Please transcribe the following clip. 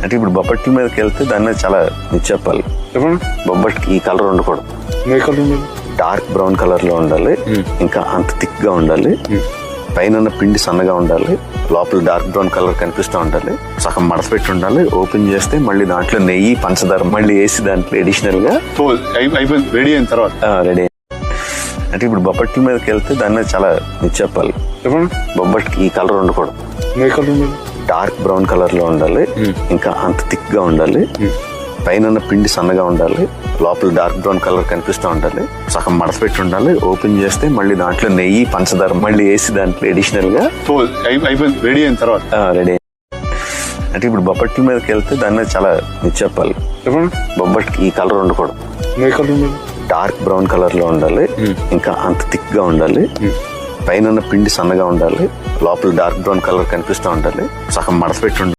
అంటే ఇప్పుడు బొబ్బట్ల మీదకి వెళ్తే దాని మీద చాలా ఇది చెప్పాలి. చెప్పండి. బొబ్బట్కి ఈ కలర్ ఉండకూడదు, ఏ కలర్ ఉండాలి? డార్క్ బ్రౌన్ కలర్ లో ఉండాలి, ఇంకా అంత థిక్ గా ఉండాలి, పైన ఉన్న పిండి సన్నగా ఉండాలి, లోపల డార్క్ బ్రౌన్ కలర్ కనిపిస్తూ ఉండాలి, సగం మడత పెట్టి ఉండాలి. ఓపెన్ చేస్తే మళ్ళీ దాంట్లో నెయ్యి పంచదార మళ్ళీ వేసి దాంట్లో అడిషనల్ గా అయిపోయింది. రెడీ అయిన తర్వాత రెడీ. అంటే ఇప్పుడు బొబ్బట్ల మీదకి వెళ్తే దాని మీద చాలా ఇది చెప్పాలి. చెప్పండి. బొబ్బట్కి ఈ కలర్ ఉండకూడదు, ఏ కలర్ ఉండాలి? డార్క్ బ్రౌన్ కలర్ లో ఉండాలి, ఇంకా అంత థిక్ గా ఉండాలి, పైన ఉన్న పిండి సన్నగా ఉండాలి, లోపల డార్క్ బ్రౌన్ కలర్ కనిపిస్తూ ఉండాలి, సగం మడత పెట్టి ఉండాలి. ఓపెన్ చేస్తే మళ్ళీ దాంట్లో నెయ్యి పంచదార మళ్ళీ వేసి దాంట్లో అడిషనల్ గా అయిపోయింది. రెడీ అయిన తర్వాత రెడీ. అంటే ఇప్పుడు బొబ్బట్ల మీదకి వెళ్తే దాని మీద చాలా ఇది చెప్పాలి. చెప్పండి. బొబ్బట్కి ఈ కలర్ ఉండకూడదు, ఏ కలర్ ఉండాలి? డార్క్ బ్రౌన్ కలర్ లో ఉండాలి, ఇంకా అంత థిక్ గా ఉండాలి, పైన ఉన్న పిండి సన్నగా ఉండాలి, లోపల డార్క్ బ్రౌన్ కలర్ కనిపిస్తూ ఉండాలి, సగం మడత పెట్టి ఉండాలి.